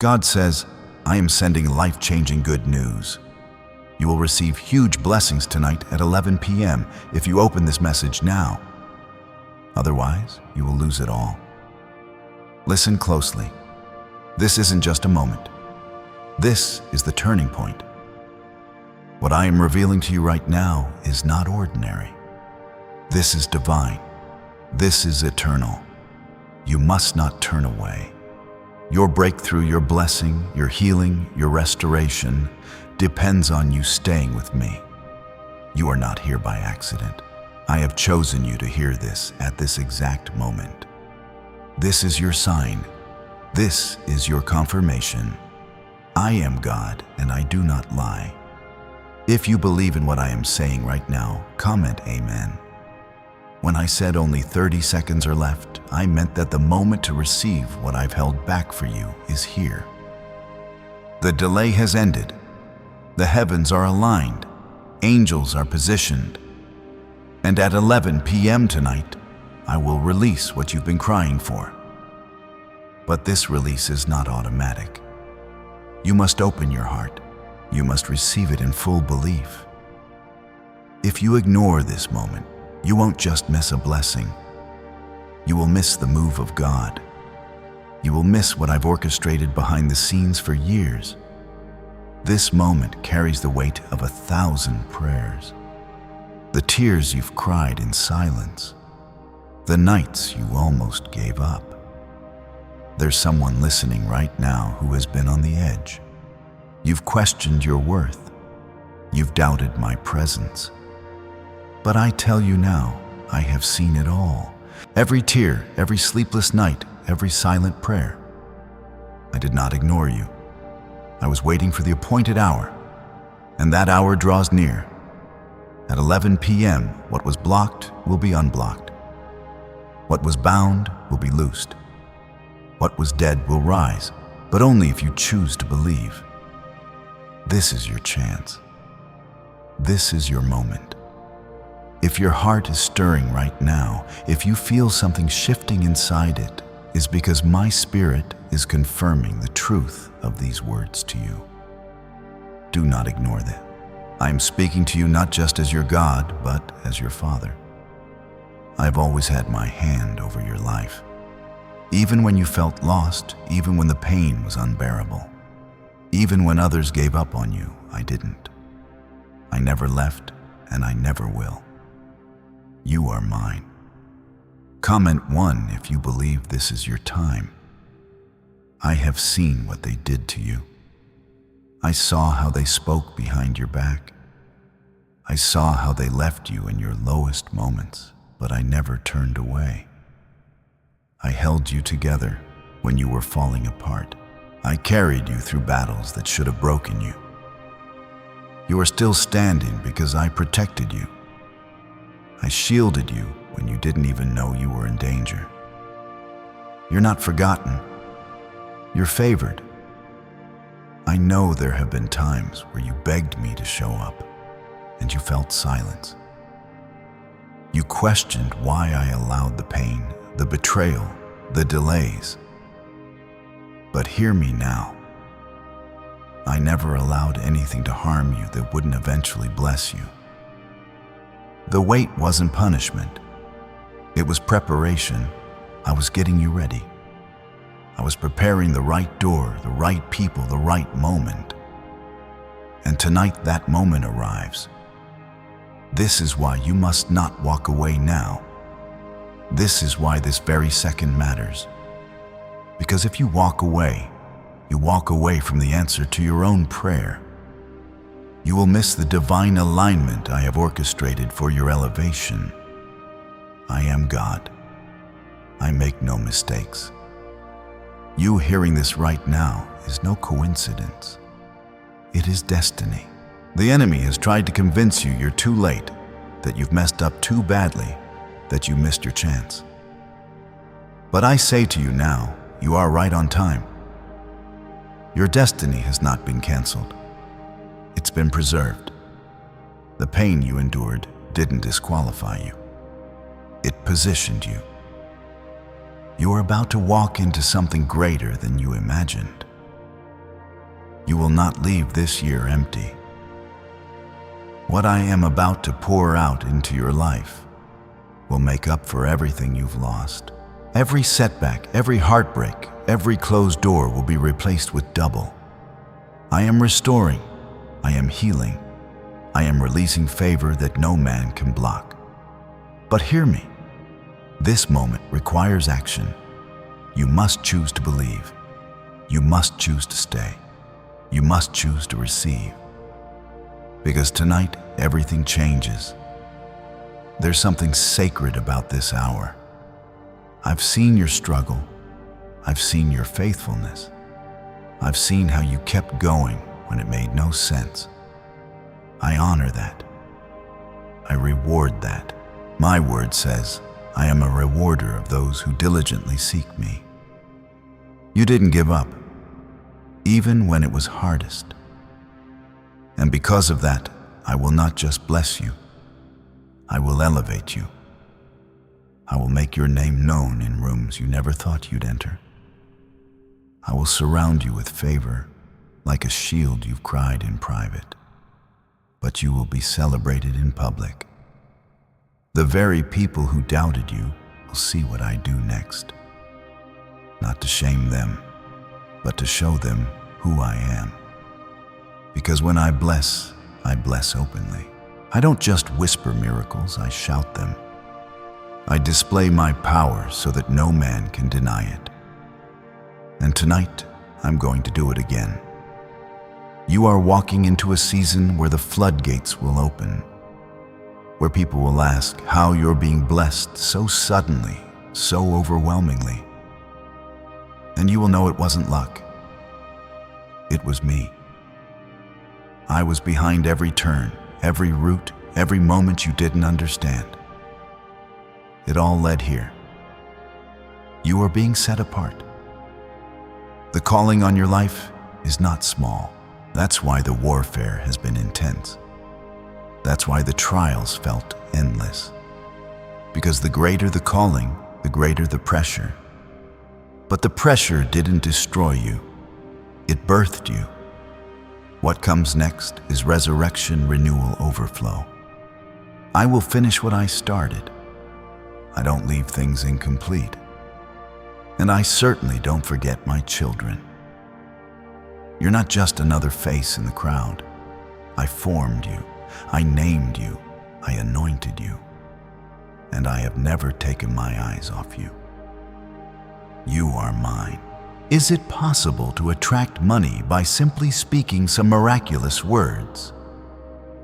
God says, I am sending life-changing good news. You will receive huge blessings tonight at 11 p.m. if you open this message now. Otherwise, you will lose it all. Listen closely. This isn't just a moment. This is the turning point. What I am revealing to you right now is not ordinary. This is divine. This is eternal. You must not turn away. Your breakthrough, your blessing, your healing, your restoration depends on you staying with me. You are not here by accident. I have chosen you to hear this at this exact moment. This is your sign. This is your confirmation. I am God and I do not lie. If you believe in what I am saying right now, comment Amen. When I said only 30 seconds are left, I meant that the moment to receive what I've held back for you is here. The delay has ended. The heavens are aligned. Angels are positioned. And at 11 p.m. tonight, I will release what you've been crying for. But this release is not automatic. You must open your heart. You must receive it in full belief. If you ignore this moment, you won't just miss a blessing. You will miss the move of God. You will miss what I've orchestrated behind the scenes for years. This moment carries the weight of 1,000 prayers. The tears you've cried in silence. The nights you almost gave up. There's someone listening right now who has been on the edge. You've questioned your worth. You've doubted my presence. But I tell you now, I have seen it all. Every tear, every sleepless night, every silent prayer. I did not ignore you. I was waiting for the appointed hour, and that hour draws near. At 11 p.m., what was blocked will be unblocked. What was bound will be loosed. What was dead will rise, but only if you choose to believe. This is your chance. This is your moment. If your heart is stirring right now, if you feel something shifting inside it, is because my spirit is confirming the truth of these words to you. Do not ignore them. I am speaking to you not just as your God, but as your Father. I've always had my hand over your life. Even when you felt lost, even when the pain was unbearable, even when others gave up on you, I didn't. I never left, and I never will. You are mine. Comment 1 if you believe this is your time. I have seen what they did to you. I saw how they spoke behind your back. I saw how they left you in your lowest moments, but I never turned away. I held you together when you were falling apart. I carried you through battles that should have broken you. You are still standing because I protected you. I shielded you when you didn't even know you were in danger. You're not forgotten. You're favored. I know there have been times where you begged me to show up, and you felt silence. You questioned why I allowed the pain, the betrayal, the delays. But hear me now. I never allowed anything to harm you that wouldn't eventually bless you. The wait wasn't punishment. It was preparation. I was getting you ready. I was preparing the right door, the right people, the right moment. And tonight that moment arrives. This is why you must not walk away now. This is why this very second matters. Because if you walk away from the answer to your own prayer. You will miss the divine alignment I have orchestrated for your elevation. I am God. I make no mistakes. You hearing this right now is no coincidence. It is destiny. The enemy has tried to convince you you're too late, that you've messed up too badly, that you missed your chance. But I say to you now, you are right on time. Your destiny has not been canceled. It's been preserved. The pain you endured didn't disqualify you. It positioned you. You are about to walk into something greater than you imagined. You will not leave this year empty. What I am about to pour out into your life will make up for everything you've lost. Every setback, every heartbreak, every closed door will be replaced with double. I am restoring. I am healing. I am releasing favor that no man can block. But hear me. This moment requires action. You must choose to believe. You must choose to stay. You must choose to receive. Because tonight, everything changes. There's something sacred about this hour. I've seen your struggle. I've seen your faithfulness. I've seen how you kept going when it made no sense. I honor that. I reward that. My word says, I am a rewarder of those who diligently seek me. You didn't give up, even when it was hardest. And because of that, I will not just bless you, I will elevate you. I will make your name known in rooms you never thought you'd enter. I will surround you with favor, like a shield you've cried in private. But you will be celebrated in public. The very people who doubted you will see what I do next. Not to shame them, but to show them who I am. Because when I bless openly. I don't just whisper miracles, I shout them. I display my power so that no man can deny it. And tonight, I'm going to do it again. You are walking into a season where the floodgates will open, where people will ask how you're being blessed so suddenly, so overwhelmingly. And you will know it wasn't luck. It was me. I was behind every turn, every route, every moment you didn't understand. It all led here. You are being set apart. The calling on your life is not small. That's why the warfare has been intense. That's why the trials felt endless. Because the greater the calling, the greater the pressure. But the pressure didn't destroy you. It birthed you. What comes next is resurrection, renewal, overflow. I will finish what I started. I don't leave things incomplete. And I certainly don't forget my children. You're not just another face in the crowd. I formed you. I named you. I anointed you. And I have never taken my eyes off you. You are mine. Is it possible to attract money by simply speaking some miraculous words?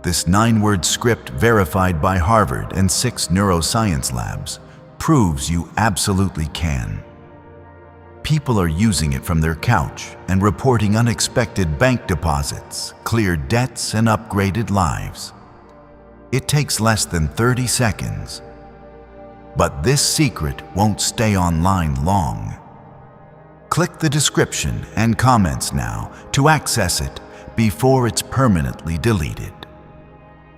This 9-word script verified by Harvard and 6 neuroscience labs proves you absolutely can. People are using it from their couch and reporting unexpected bank deposits, cleared debts, and upgraded lives. It takes less than 30 seconds. But this secret won't stay online long. Click the description and comments now to access it before it's permanently deleted.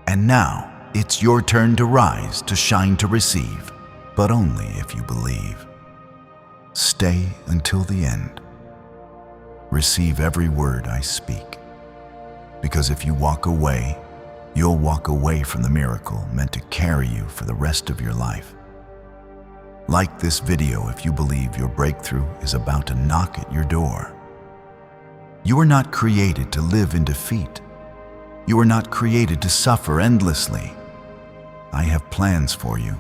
And now, it's your turn to rise, to shine, to receive, but only if you believe. Stay until the end. Receive every word I speak. Because if you walk away, you'll walk away from the miracle meant to carry you for the rest of your life. Like this video if you believe your breakthrough is about to knock at your door. You are not created to live in defeat. You are not created to suffer endlessly. I have plans for you.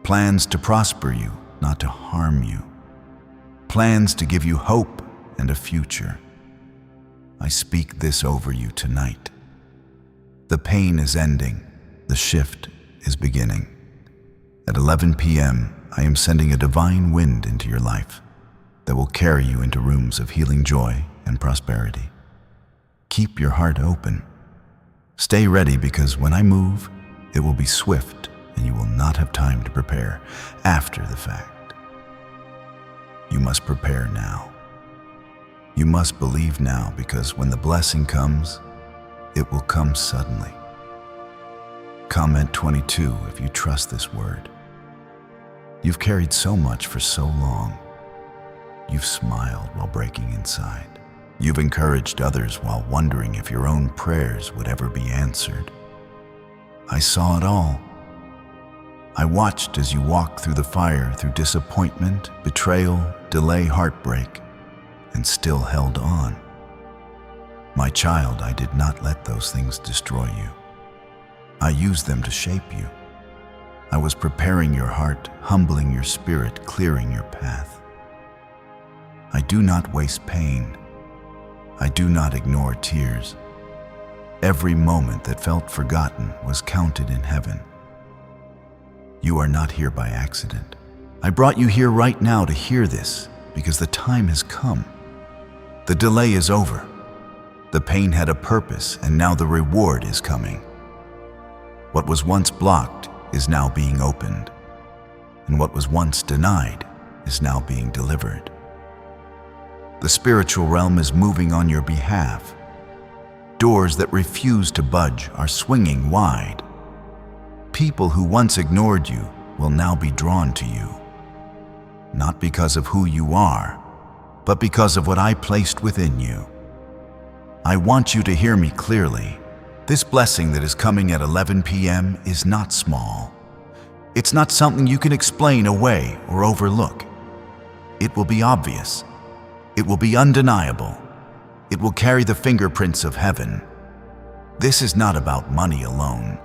Plans to prosper you, not to harm you. Plans to give you hope and a future. I speak this over you tonight. The pain is ending. The shift is beginning. At 11 p.m., I am sending a divine wind into your life that will carry you into rooms of healing joy and prosperity. Keep your heart open. Stay ready because when I move, it will be swift and you will not have time to prepare after the fact. You must prepare now. You must believe now because when the blessing comes, it will come suddenly. Comment 22 if you trust this word. You've carried so much for so long. You've smiled while breaking inside. You've encouraged others while wondering if your own prayers would ever be answered. I saw it all. I watched as you walked through the fire, through disappointment, betrayal, delay, heartbreak, and still held on. My child, I did not let those things destroy you. I used them to shape you. I was preparing your heart, humbling your spirit, clearing your path. I do not waste pain. I do not ignore tears. Every moment that felt forgotten was counted in heaven. You are not here by accident. I brought you here right now to hear this because the time has come. The delay is over. The pain had a purpose, and now the reward is coming. What was once blocked is now being opened, and what was once denied is now being delivered. The spiritual realm is moving on your behalf. Doors that refuse to budge are swinging wide. People who once ignored you will now be drawn to you, not because of who you are, but because of what I placed within you. I want you to hear me clearly. This blessing that is coming at 11 p.m. is not small. It's not something you can explain away or overlook. It will be obvious. It will be undeniable. It will carry the fingerprints of heaven. This is not about money alone.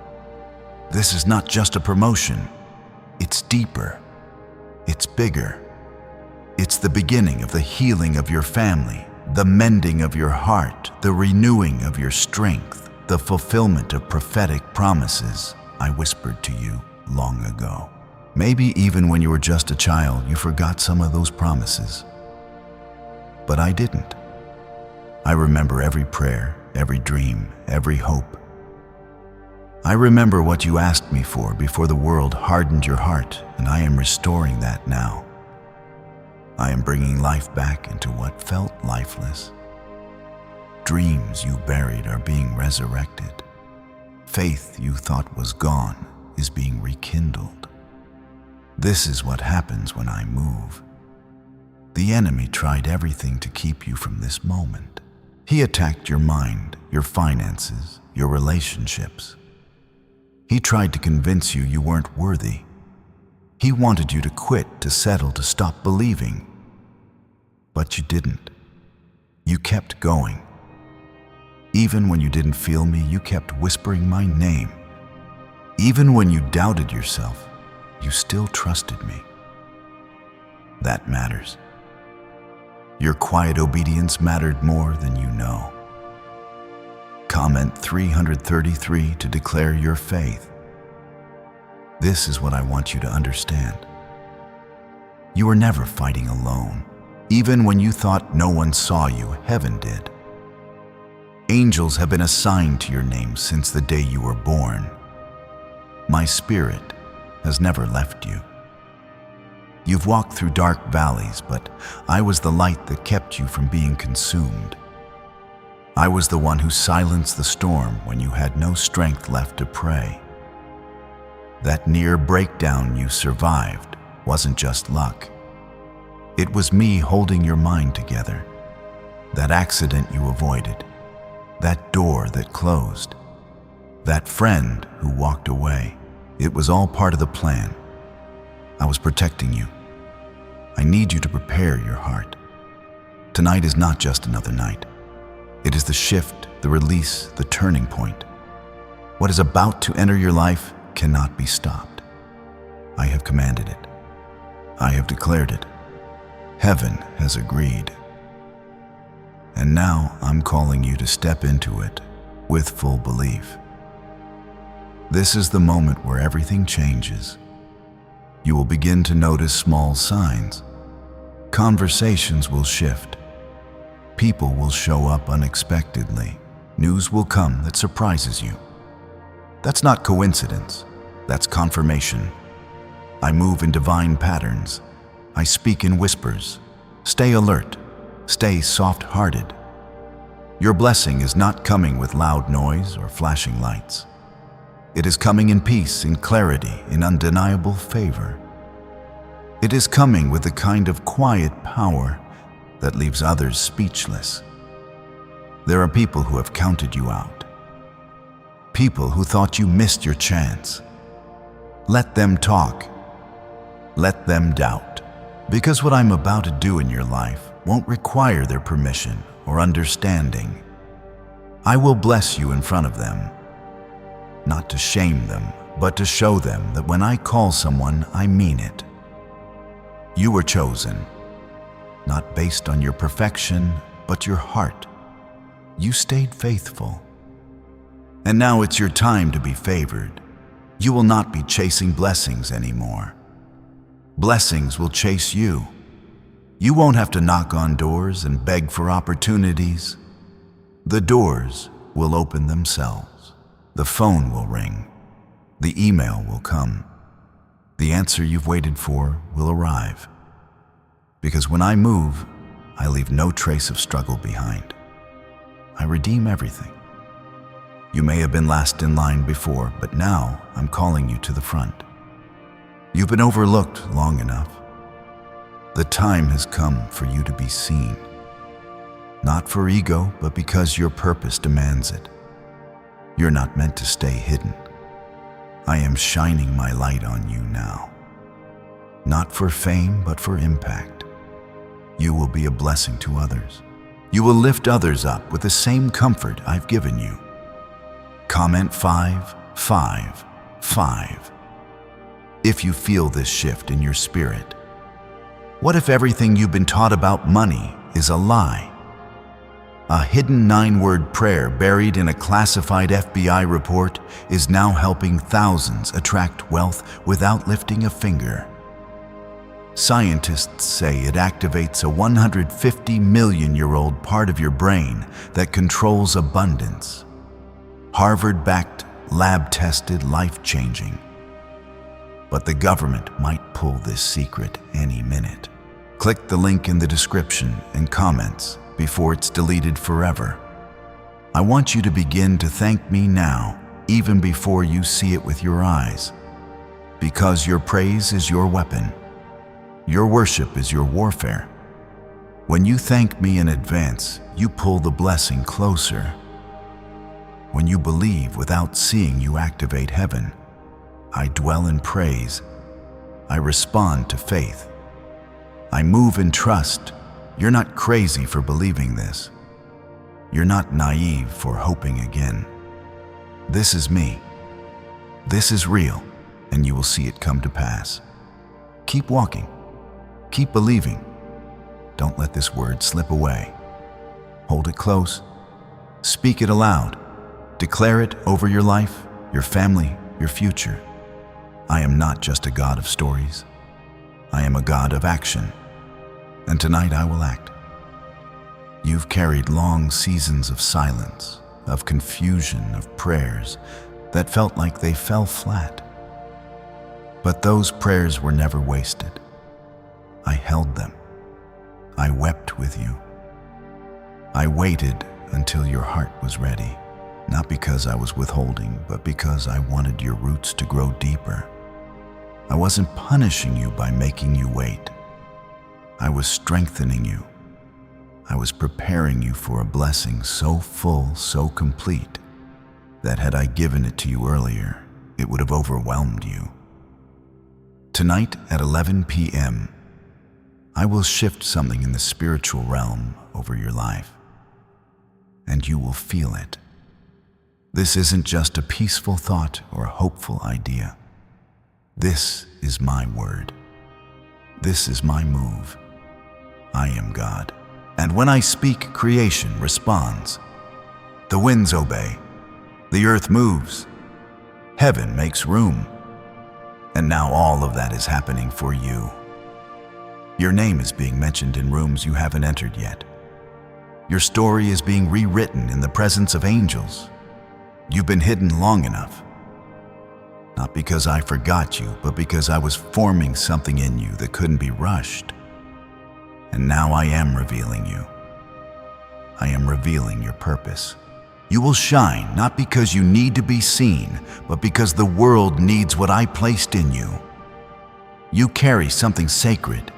This is not just a promotion. It's deeper. It's bigger. It's the beginning of the healing of your family, the mending of your heart, the renewing of your strength, the fulfillment of prophetic promises I whispered to you long ago. Maybe even when you were just a child, you forgot some of those promises. But I didn't. I remember every prayer, every dream, every hope. I remember what you asked me for before the world hardened your heart, and I am restoring that now. I am bringing life back into what felt lifeless. Dreams you buried are being resurrected. Faith you thought was gone is being rekindled. This is what happens when I move. The enemy tried everything to keep you from this moment. He attacked your mind, your finances, your relationships. He tried to convince you you weren't worthy. He wanted you to quit, to settle, to stop believing. But you didn't. You kept going. Even when you didn't feel me, you kept whispering my name. Even when you doubted yourself, you still trusted me. That matters. Your quiet obedience mattered more than you know. Comment 333 to declare your faith. This is what I want you to understand. You were never fighting alone. Even when you thought no one saw you, heaven did. Angels have been assigned to your name since the day you were born. My spirit has never left you. You've walked through dark valleys, but I was the light that kept you from being consumed. I was the one who silenced the storm when you had no strength left to pray. That near breakdown you survived wasn't just luck. It was me holding your mind together. That accident you avoided. That door that closed. That friend who walked away. It was all part of the plan. I was protecting you. I need you to prepare your heart. Tonight is not just another night. It is the shift, the release, the turning point. What is about to enter your life cannot be stopped. I have commanded it. I have declared it. Heaven has agreed. And now I'm calling you to step into it with full belief. This is the moment where everything changes. You will begin to notice small signs. Conversations will shift. People will show up unexpectedly. News will come that surprises you. That's not coincidence. That's confirmation. I move in divine patterns. I speak in whispers. Stay alert. Stay soft-hearted. Your blessing is not coming with loud noise or flashing lights. It is coming in peace, in clarity, in undeniable favor. It is coming with the kind of quiet power that leaves others speechless. There are people who have counted you out. People who thought you missed your chance. Let them talk. Let them doubt. Because what I'm about to do in your life won't require their permission or understanding. I will bless you in front of them, not to shame them, but to show them that when I call someone, I mean it. You were chosen, not based on your perfection, but your heart. You stayed faithful. And now it's your time to be favored. You will not be chasing blessings anymore. Blessings will chase you. You won't have to knock on doors and beg for opportunities. The doors will open themselves. The phone will ring. The email will come. The answer you've waited for will arrive. Because when I move, I leave no trace of struggle behind. I redeem everything. You may have been last in line before, but now I'm calling you to the front. You've been overlooked long enough. The time has come for you to be seen. Not for ego, but because your purpose demands it. You're not meant to stay hidden. I am shining my light on you now. Not for fame, but for impact. You will be a blessing to others. You will lift others up with the same comfort I've given you. Comment 5, 5, 5. If you feel this shift in your spirit. What if everything you've been taught about money is a lie? A hidden 9-word prayer buried in a classified FBI report is now helping thousands attract wealth without lifting a finger. Scientists say it activates a 150-million-year-old part of your brain that controls abundance. Harvard-backed, lab-tested, life-changing. But the government might pull this secret any minute. Click the link in the description and comments before it's deleted forever. I want you to begin to thank me now, even before you see it with your eyes. Because your praise is your weapon. Your worship is your warfare. When you thank me in advance, you pull the blessing closer. When you believe without seeing, you activate heaven. I dwell in praise. I respond to faith. I move in trust. You're not crazy for believing this. You're not naive for hoping again. This is me. This is real, and you will see it come to pass. Keep walking. Keep believing. Don't let this word slip away. Hold it close. Speak it aloud. Declare it over your life, your family, your future. I am not just a God of stories. I am a God of action. And tonight I will act. You've carried long seasons of silence, of confusion, of prayers that felt like they fell flat. But those prayers were never wasted. I held them. I wept with you. I waited until your heart was ready, not because I was withholding, but because I wanted your roots to grow deeper. I wasn't punishing you by making you wait. I was strengthening you. I was preparing you for a blessing so full, so complete, that had I given it to you earlier, it would have overwhelmed you. Tonight at 11 p.m., I will shift something in the spiritual realm over your life, and you will feel it. This isn't just a peaceful thought or a hopeful idea. This is my word. This is my move. I am God. And when I speak, creation responds. The winds obey. The earth moves. Heaven makes room. And now all of that is happening for you. Your name is being mentioned in rooms you haven't entered yet. Your story is being rewritten in the presence of angels. You've been hidden long enough. Not because I forgot you, but because I was forming something in you that couldn't be rushed. And now I am revealing you. I am revealing your purpose. You will shine not because you need to be seen, but because the world needs what I placed in you. You carry something sacred,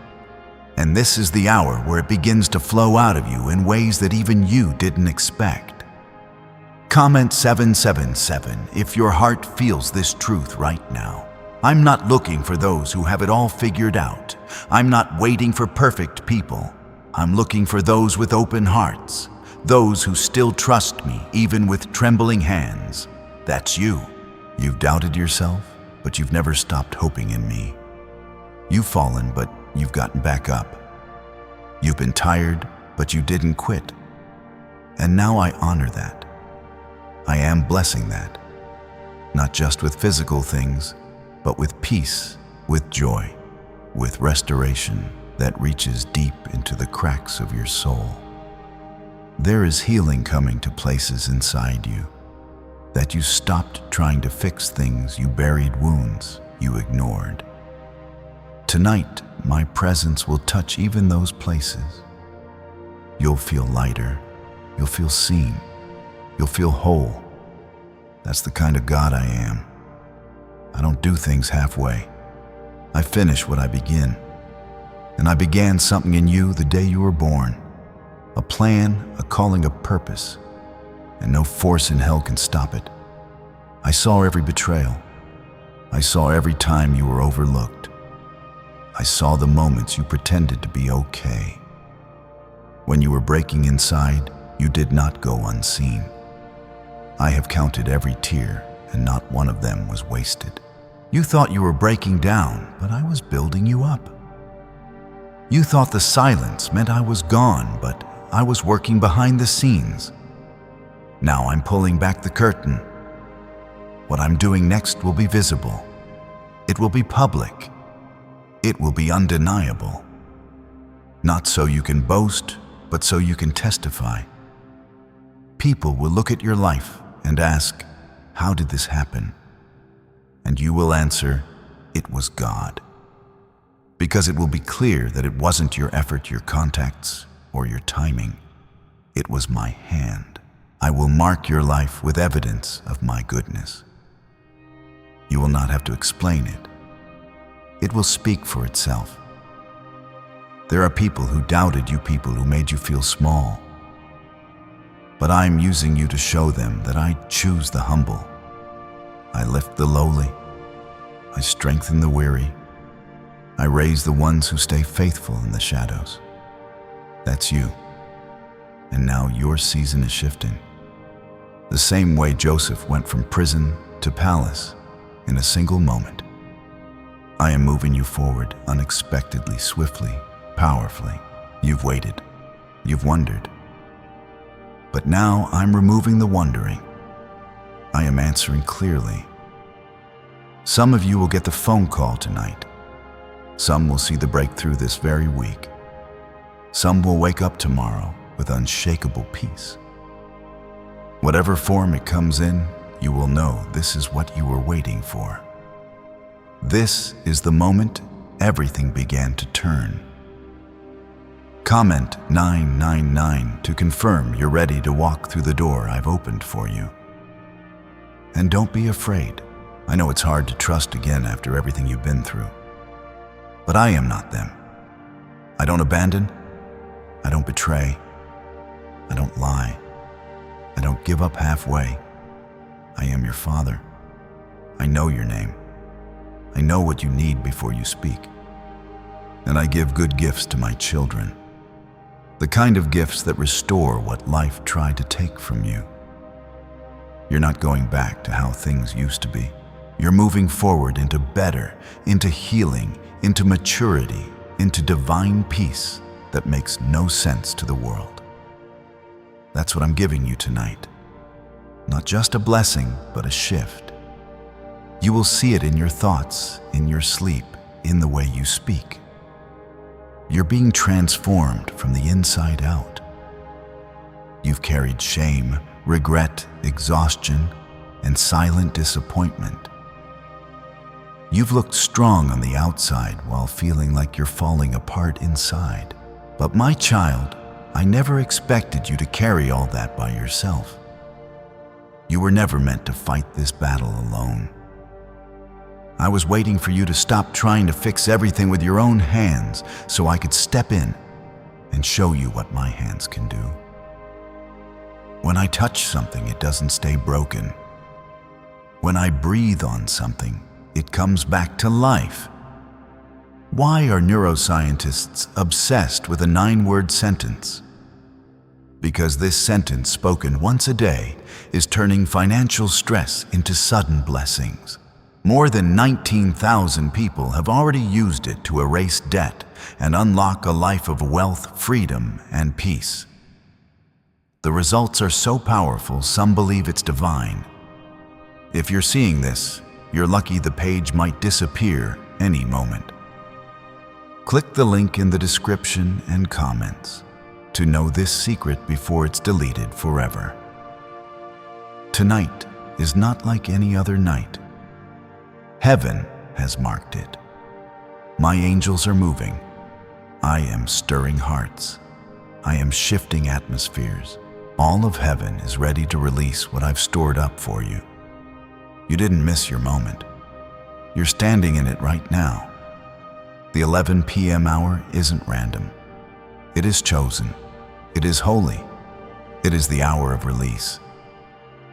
And this is the hour where it begins to flow out of you in ways that even you didn't expect. Comment 777 if your heart feels this truth right now. I'm not looking for those who have it all figured out. I'm not waiting for perfect people. I'm looking for those with open hearts, those who still trust me even with trembling hands. That's you. You've doubted yourself, but you've never stopped hoping in me. You've fallen, but you've gotten back up. You've been tired, but you didn't quit. And now I honor that. I am blessing that. Not just with physical things, but with peace, with joy, with restoration that reaches deep into the cracks of your soul. There is healing coming to places inside you, that you stopped trying to fix things, you buried wounds you ignored. Tonight, my presence will touch even those places. You'll feel lighter, you'll feel seen, you'll feel whole. That's the kind of God I am. I don't do things halfway. I finish what I begin. And I began something in you the day you were born. A plan, a calling, a purpose. And no force in hell can stop it. I saw every betrayal. I saw every time you were overlooked. I saw the moments you pretended to be okay. When you were breaking inside, you did not go unseen. I have counted every tear, and not one of them was wasted. You thought you were breaking down, but I was building you up. You thought the silence meant I was gone, but I was working behind the scenes. Now I'm pulling back the curtain. What I'm doing next will be visible. It will be public. It will be undeniable. Not so you can boast, but so you can testify. People will look at your life and ask, how did this happen? And you will answer, it was God. Because it will be clear that it wasn't your effort, your contacts, or your timing. It was my hand. I will mark your life with evidence of my goodness. You will not have to explain it. It will speak for itself. There are people who doubted you, people who made you feel small. But I'm using you to show them that I choose the humble. I lift the lowly. I strengthen the weary. I raise the ones who stay faithful in the shadows. That's you. And now your season is shifting. The same way Joseph went from prison to palace in a single moment. I am moving you forward unexpectedly, swiftly, powerfully. You've waited. You've wondered. But now I'm removing the wondering. I am answering clearly. Some of you will get the phone call tonight. Some will see the breakthrough this very week. Some will wake up tomorrow with unshakable peace. Whatever form it comes in, you will know this is what you were waiting for. This is the moment everything began to turn. Comment 999 to confirm you're ready to walk through the door I've opened for you. And don't be afraid. I know it's hard to trust again after everything you've been through. But I am not them. I don't abandon. I don't betray. I don't lie. I don't give up halfway. I am your Father. I know your name. I know what you need before you speak. And I give good gifts to my children. The kind of gifts that restore what life tried to take from you. You're not going back to how things used to be. You're moving forward into better, into healing, into maturity, into divine peace that makes no sense to the world. That's what I'm giving you tonight. Not just a blessing, but a shift. You will see it in your thoughts, in your sleep, in the way you speak. You're being transformed from the inside out. You've carried shame, regret, exhaustion, and silent disappointment. You've looked strong on the outside while feeling like you're falling apart inside. But my child, I never expected you to carry all that by yourself. You were never meant to fight this battle alone. I was waiting for you to stop trying to fix everything with your own hands so I could step in and show you what my hands can do. When I touch something, it doesn't stay broken. When I breathe on something, it comes back to life. Why are neuroscientists obsessed with a 9-word sentence? Because this sentence, spoken once a day, is turning financial stress into sudden blessings. More than 19,000 people have already used it to erase debt and unlock a life of wealth, freedom, and peace. The results are so powerful, some believe it's divine. If you're seeing this, you're lucky the page might disappear any moment. Click the link in the description and comments to know this secret before it's deleted forever. Tonight is not like any other night. Heaven has marked it. My angels are moving. I am stirring hearts. I am shifting atmospheres. All of heaven is ready to release what I've stored up for you. You didn't miss your moment. You're standing in it right now. The 11 p.m. hour isn't random. It is chosen. It is holy. It is the hour of release.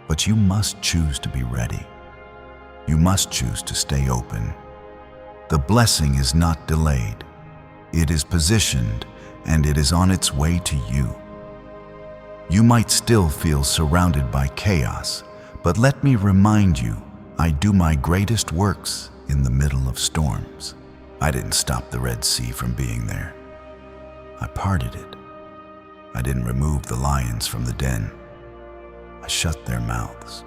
But you must choose to be ready. You must choose to stay open. The blessing is not delayed. It is positioned, and it is on its way to you. You might still feel surrounded by chaos, but let me remind you, I do my greatest works in the middle of storms. I didn't stop the Red Sea from being there. I parted it. I didn't remove the lions from the den. I shut their mouths.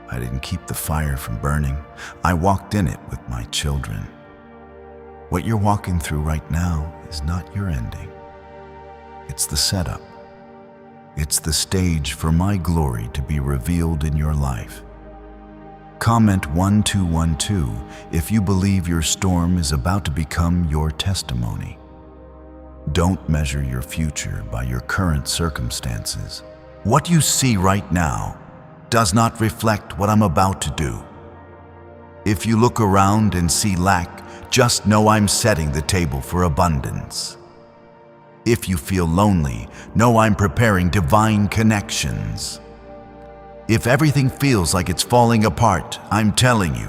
I didn't keep the fire from burning. I walked in it with my children. What you're walking through right now is not your ending. It's the setup. It's the stage for my glory to be revealed in your life. Comment 1212 if you believe your storm is about to become your testimony. Don't measure your future by your current circumstances. What you see right now does not reflect what I'm about to do. If you look around and see lack, just know I'm setting the table for abundance. If you feel lonely, know I'm preparing divine connections. If everything feels like it's falling apart, I'm telling you,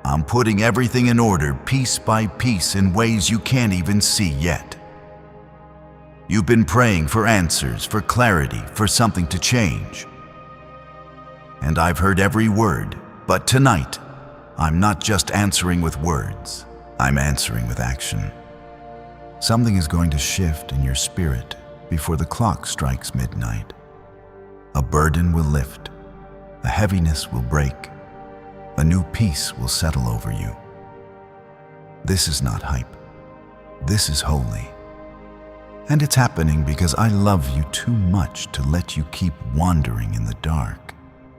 I'm putting everything in order piece by piece in ways you can't even see yet. You've been praying for answers, for clarity, for something to change. And I've heard every word, but tonight, I'm not just answering with words, I'm answering with action. Something is going to shift in your spirit before the clock strikes midnight. A burden will lift, a heaviness will break, a new peace will settle over you. This is not hype, this is holy. And it's happening because I love you too much to let you keep wandering in the dark.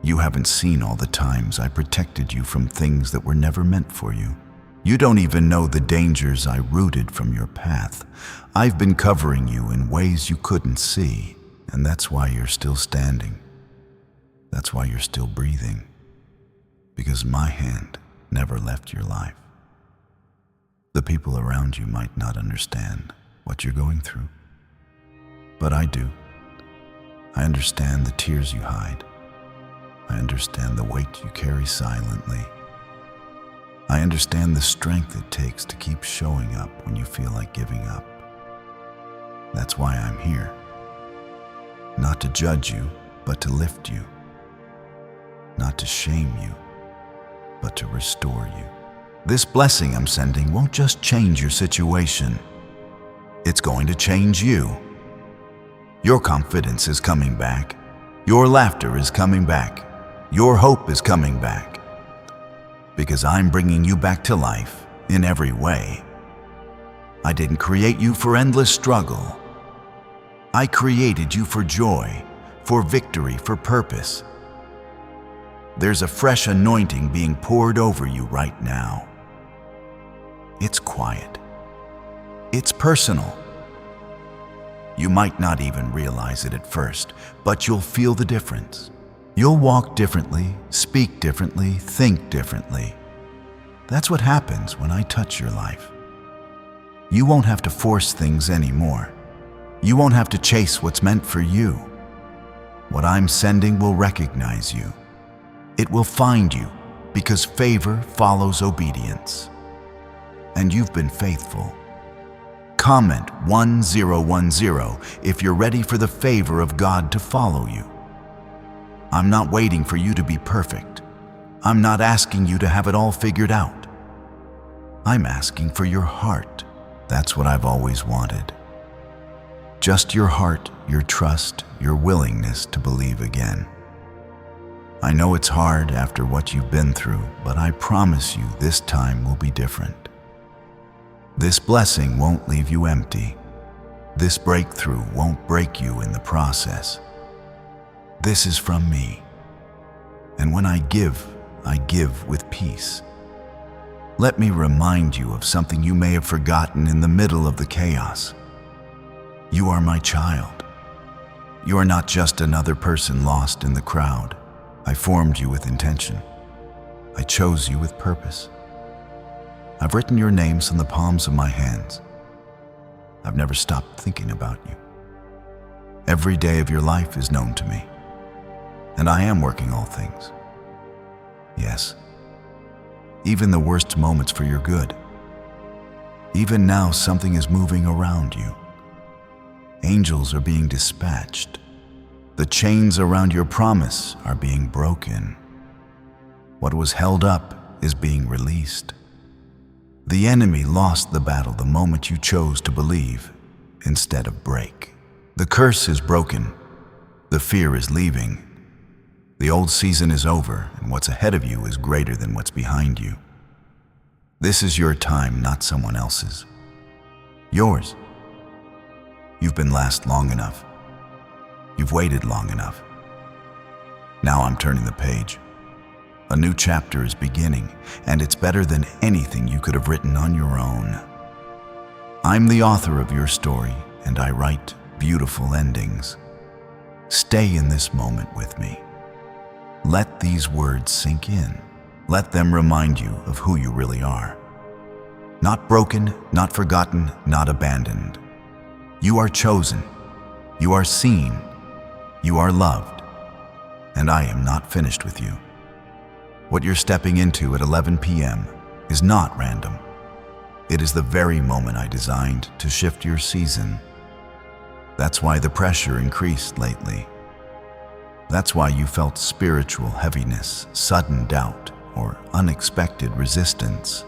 You haven't seen all the times I protected you from things that were never meant for you. You don't even know the dangers I rooted from your path. I've been covering you in ways you couldn't see, and that's why you're still standing. That's why you're still breathing. Because my hand never left your life. The people around you might not understand what you're going through, but I do. I understand the tears you hide. I understand the weight you carry silently. I understand the strength it takes to keep showing up when you feel like giving up. That's why I'm here. Not to judge you, but to lift you. Not to shame you, but to restore you. This blessing I'm sending won't just change your situation. It's going to change you. Your confidence is coming back. Your laughter is coming back. Your hope is coming back. Because I'm bringing you back to life in every way. I didn't create you for endless struggle. I created you for joy, for victory, for purpose. There's a fresh anointing being poured over you right now. It's quiet. It's personal. You might not even realize it at first, but you'll feel the difference. You'll walk differently, speak differently, think differently. That's what happens when I touch your life. You won't have to force things anymore. You won't have to chase what's meant for you. What I'm sending will recognize you. It will find you because favor follows obedience. And you've been faithful. Comment 1010 if you're ready for the favor of God to follow you. I'm not waiting for you to be perfect. I'm not asking you to have it all figured out. I'm asking for your heart. That's what I've always wanted. Just your heart, your trust, your willingness to believe again. I know it's hard after what you've been through, but I promise you this time will be different. This blessing won't leave you empty. This breakthrough won't break you in the process. This is from me. And when I give with peace. Let me remind you of something you may have forgotten in the middle of the chaos. You are my child. You are not just another person lost in the crowd. I formed you with intention. I chose you with purpose. I've written your names on the palms of my hands. I've never stopped thinking about you. Every day of your life is known to me, and I am working all things. Yes, even the worst moments for your good. Even now, something is moving around you. Angels are being dispatched. The chains around your promise are being broken. What was held up is being released. The enemy lost the battle the moment you chose to believe instead of break. The curse is broken. The fear is leaving. The old season is over, and what's ahead of you is greater than what's behind you. This is your time, not someone else's. Yours. You've been last long enough. You've waited long enough. Now I'm turning the page. A new chapter is beginning, and it's better than anything you could have written on your own. I'm the author of your story, and I write beautiful endings. Stay in this moment with me. Let these words sink in. Let them remind you of who you really are. Not broken, not forgotten, not abandoned. You are chosen. You are seen. You are loved. And I am not finished with you. What you're stepping into at 11 p.m. is not random. It is the very moment I designed to shift your season. That's why the pressure increased lately. That's why you felt spiritual heaviness, sudden doubt, or unexpected resistance.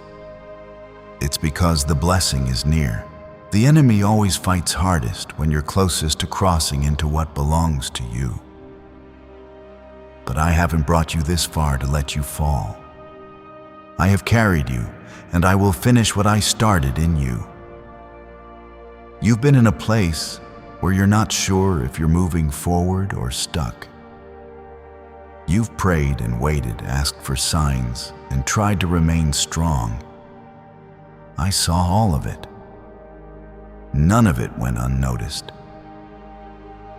It's because the blessing is near. The enemy always fights hardest when you're closest to crossing into what belongs to you. But I haven't brought you this far to let you fall. I have carried you, and I will finish what I started in you. You've been in a place where you're not sure if you're moving forward or stuck. You've prayed and waited, asked for signs, and tried to remain strong. I saw all of it. None of it went unnoticed.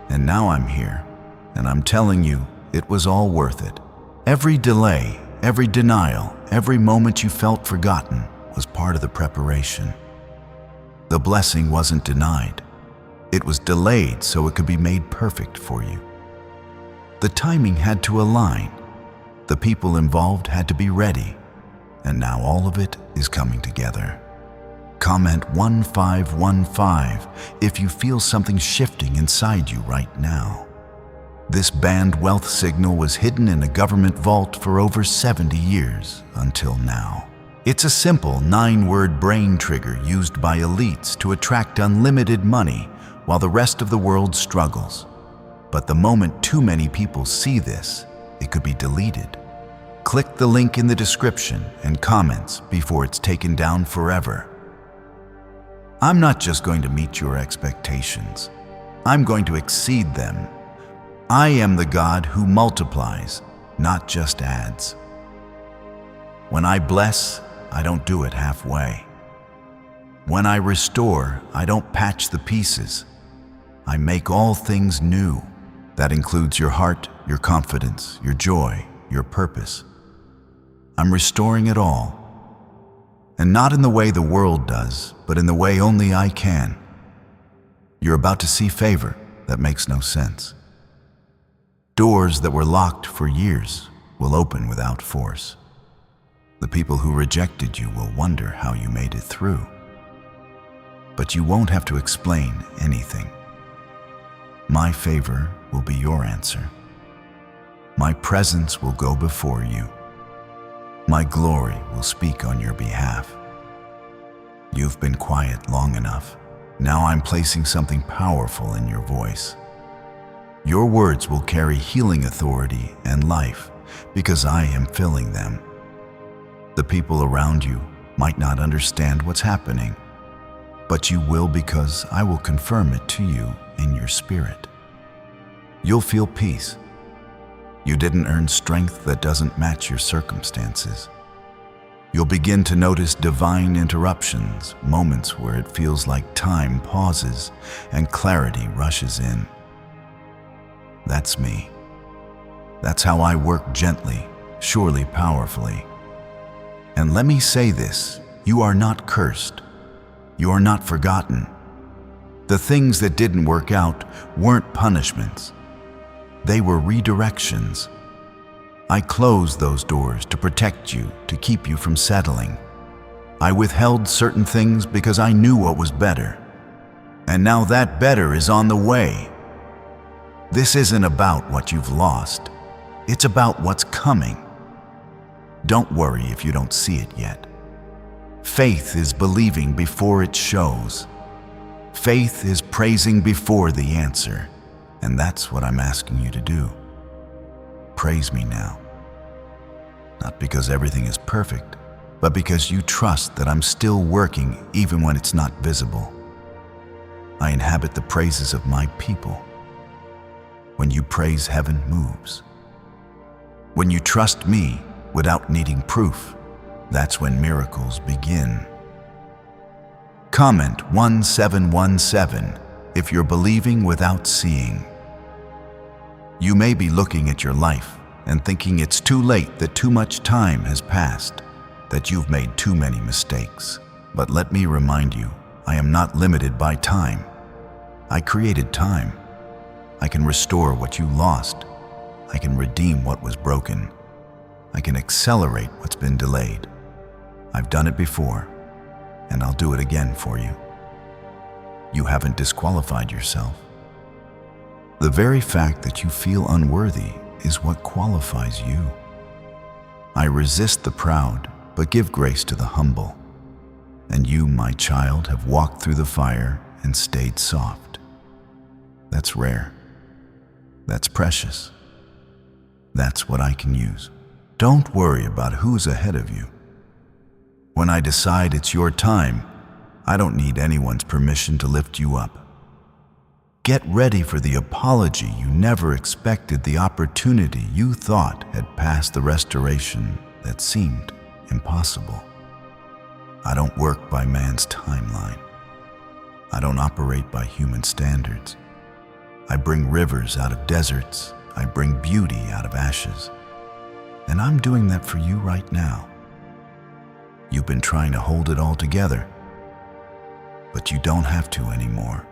And now I'm here, and I'm telling you, it was all worth it. Every delay, every denial, every moment you felt forgotten was part of the preparation. The blessing wasn't denied. It was delayed so it could be made perfect for you. The timing had to align. The people involved had to be ready. And now all of it is coming together. Comment 1515 if you feel something shifting inside you right now. This banned wealth signal was hidden in a government vault for over 70 years until now. It's a simple 9-word brain trigger used by elites to attract unlimited money while the rest of the world struggles. But the moment too many people see this, it could be deleted. Click the link in the description and comments before it's taken down forever. I'm not just going to meet your expectations. I'm going to exceed them. I am the God who multiplies, not just adds. When I bless, I don't do it halfway. When I restore, I don't patch the pieces. I make all things new. That includes your heart, your confidence, your joy, your purpose. I'm restoring it all, and not in the way the world does, but in the way only I can. You're about to see favor that makes no sense. Doors that were locked for years will open without force. The people who rejected you will wonder how you made it through. But you won't have to explain anything. My favor will be your answer. My presence will go before you. My glory will speak on your behalf. You've been quiet long enough. Now I'm placing something powerful in your voice. Your words will carry healing authority and life because I am filling them. The people around you might not understand what's happening, but you will because I will confirm it to you in your spirit. You'll feel peace. You didn't earn strength that doesn't match your circumstances. You'll begin to notice divine interruptions, moments where it feels like time pauses and clarity rushes in. That's me. That's how I work gently, surely powerfully. And let me say this, you are not cursed. You are not forgotten. The things that didn't work out weren't punishments. They were redirections. I closed those doors to protect you, to keep you from settling. I withheld certain things because I knew what was better. And now that better is on the way. This isn't about what you've lost. It's about what's coming. Don't worry if you don't see it yet. Faith is believing before it shows. Faith is praising before the answer. And that's what I'm asking you to do. Praise me now. Not because everything is perfect, but because you trust that I'm still working even when it's not visible. I inhabit the praises of my people. When you praise, heaven moves. When you trust me without needing proof, that's when miracles begin. Comment 1717 if you're believing without seeing. You may be looking at your life and thinking it's too late, that too much time has passed, that you've made too many mistakes. But let me remind you, I am not limited by time. I created time. I can restore what you lost. I can redeem what was broken. I can accelerate what's been delayed. I've done it before, and I'll do it again for you. You haven't disqualified yourself. The very fact that you feel unworthy is what qualifies you. I resist the proud, but give grace to the humble. And you, my child, have walked through the fire and stayed soft. That's rare. That's precious. That's what I can use. Don't worry about who's ahead of you. When I decide it's your time, I don't need anyone's permission to lift you up. Get ready for the apology you never expected, the opportunity you thought had passed, the restoration that seemed impossible. I don't work by man's timeline. I don't operate by human standards. I bring rivers out of deserts. I bring beauty out of ashes. And I'm doing that for you right now. You've been trying to hold it all together, but you don't have to anymore.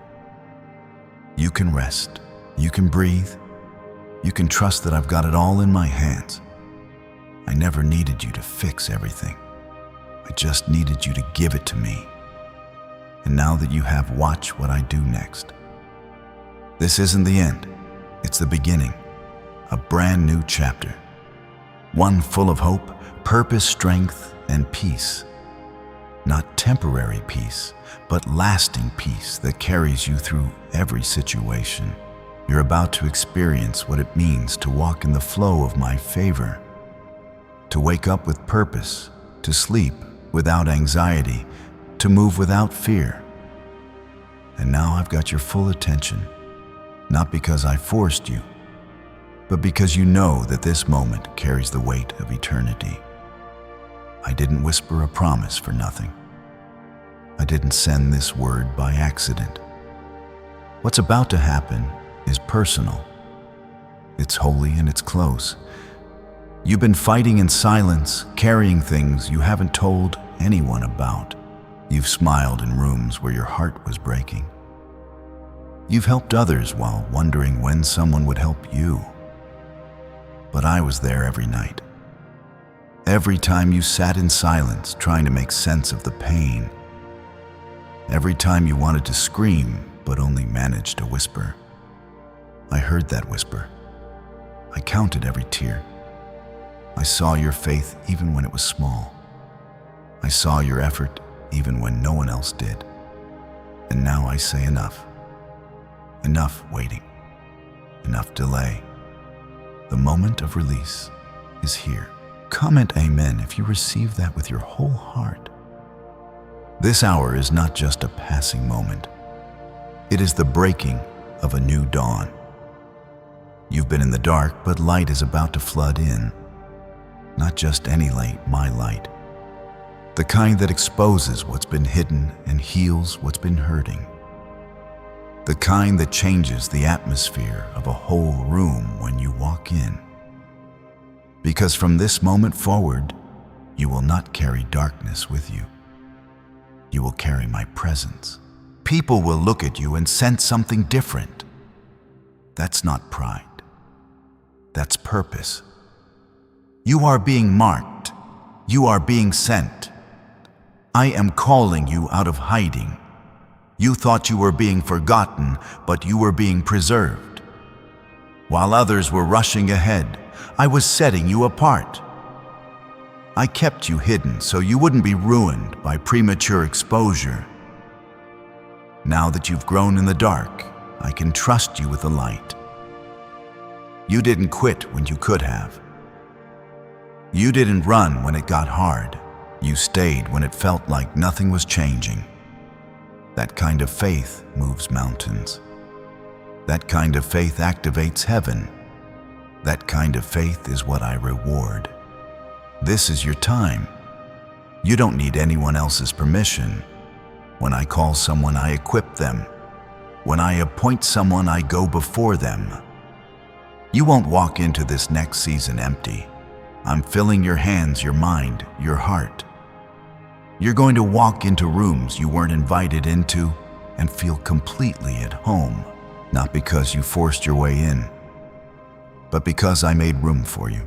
You can rest. You can breathe. You can trust that I've got it all in my hands. I never needed you to fix everything. I just needed you to give it to me. And now that you have, watch what I do next. This isn't the end. It's the beginning. A brand new chapter. One full of hope, purpose, strength, and peace. Not temporary peace, but lasting peace that carries you through every situation. You're about to experience what it means to walk in the flow of my favor, to wake up with purpose, to sleep without anxiety, to move without fear. And now I've got your full attention, not because I forced you, but because you know that this moment carries the weight of eternity. I didn't whisper a promise for nothing. I didn't send this word by accident. What's about to happen is personal. It's holy and it's close. You've been fighting in silence, carrying things you haven't told anyone about. You've smiled in rooms where your heart was breaking. You've helped others while wondering when someone would help you. But I was there every night. Every time you sat in silence trying to make sense of the pain. Every time you wanted to scream but only managed to whisper. I heard that whisper. I counted every tear. I saw your faith even when it was small. I saw your effort even when no one else did. And now I say enough. Enough waiting. Enough delay. The moment of release is here. Comment amen if you receive that with your whole heart. This hour is not just a passing moment. It is the breaking of a new dawn. You've been in the dark, but light is about to flood in. Not just any light, my light. The kind that exposes what's been hidden and heals what's been hurting. The kind that changes the atmosphere of a whole room when you walk in. Because from this moment forward, you will not carry darkness with you. You will carry my presence. People will look at you and sense something different. That's not pride. That's purpose. You are being marked. You are being sent. I am calling you out of hiding. You thought you were being forgotten, but you were being preserved. While others were rushing ahead, I was setting you apart. I kept you hidden so you wouldn't be ruined by premature exposure. Now that you've grown in the dark, I can trust you with the light. You didn't quit when you could have. You didn't run when it got hard. You stayed when it felt like nothing was changing. That kind of faith moves mountains. That kind of faith activates heaven. That kind of faith is what I reward. This is your time. You don't need anyone else's permission. When I call someone, I equip them. When I appoint someone, I go before them. You won't walk into this next season empty. I'm filling your hands, your mind, your heart. You're going to walk into rooms you weren't invited into and feel completely at home, not because you forced your way in, but because I made room for you.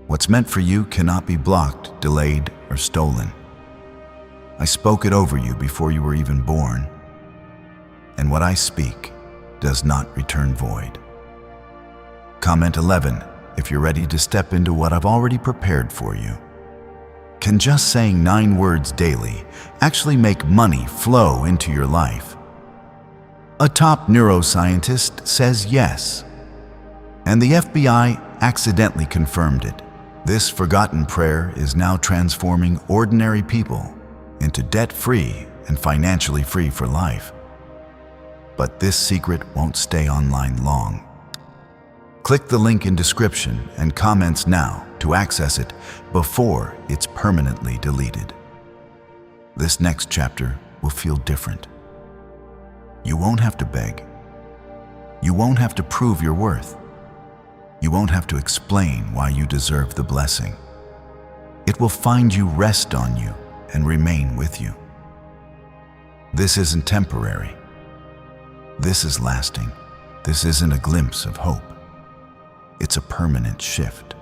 What's meant for you cannot be blocked, delayed, or stolen. I spoke it over you before you were even born, and what I speak does not return void. Comment 11 if you're ready to step into what I've already prepared for you. Can just saying 9 words daily actually make money flow into your life? A top neuroscientist says yes, and the FBI accidentally confirmed it. This forgotten prayer is now transforming ordinary people into debt-free and financially free for life. But this secret won't stay online long. Click the link in description and comments now to access it before it's permanently deleted. This next chapter will feel different. You won't have to beg. You won't have to prove your worth. You won't have to explain why you deserve the blessing. It will find you, rest on you, and remain with you. This isn't temporary. This is lasting. This isn't a glimpse of hope. It's a permanent shift.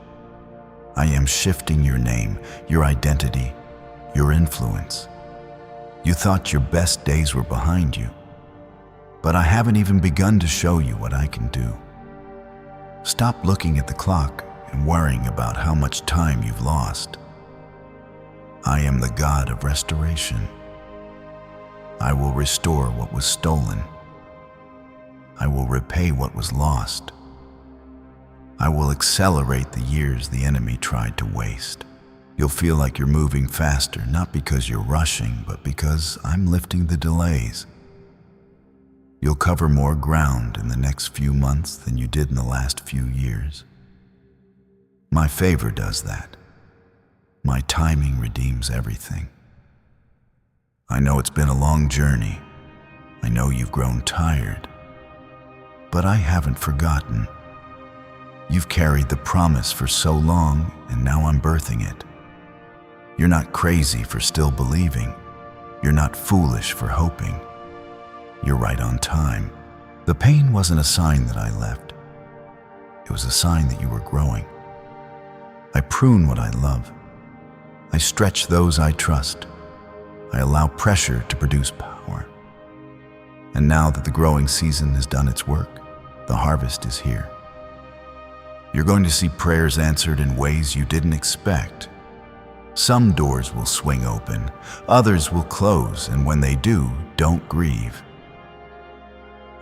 I am shifting your name, your identity, your influence. You thought your best days were behind you, but I haven't even begun to show you what I can do. Stop looking at the clock and worrying about how much time you've lost. I am the God of restoration. I will restore what was stolen. I will repay what was lost. I will accelerate the years the enemy tried to waste. You'll feel like you're moving faster, not because you're rushing, but because I'm lifting the delays. You'll cover more ground in the next few months than you did in the last few years. My favor does that. My timing redeems everything. I know it's been a long journey. I know you've grown tired, but I haven't forgotten. You've carried the promise for so long, and now I'm birthing it. You're not crazy for still believing. You're not foolish for hoping. You're right on time. The pain wasn't a sign that I left. It was a sign that you were growing. I prune what I love. I stretch those I trust. I allow pressure to produce power. And now that the growing season has done its work, the harvest is here. You're going to see prayers answered in ways you didn't expect. Some doors will swing open, others will close, and when they do, don't grieve.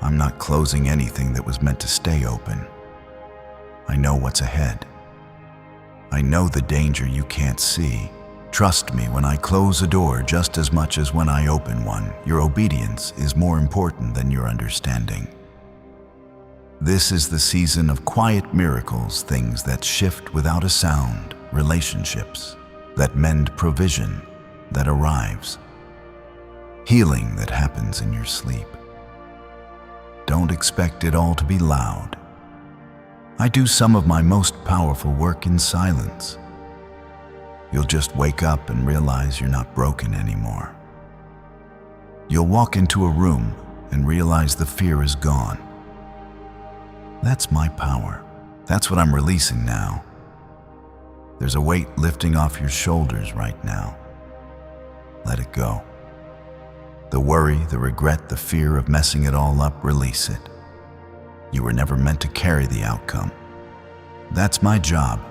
I'm not closing anything that was meant to stay open. I know what's ahead. I know the danger you can't see. Trust me when I close a door just as much as when I open one. Your obedience is more important than your understanding. This is the season of quiet miracles, things that shift without a sound, relationships that mend, provision that arrives, healing that happens in your sleep. Don't expect it all to be loud. I do some of my most powerful work in silence. You'll just wake up and realize you're not broken anymore. You'll walk into a room and realize the fear is gone. That's my power. That's what I'm releasing now. There's a weight lifting off your shoulders right now. Let it go. The worry, the regret, the fear of messing it all up, release it. You were never meant to carry the outcome. That's my job.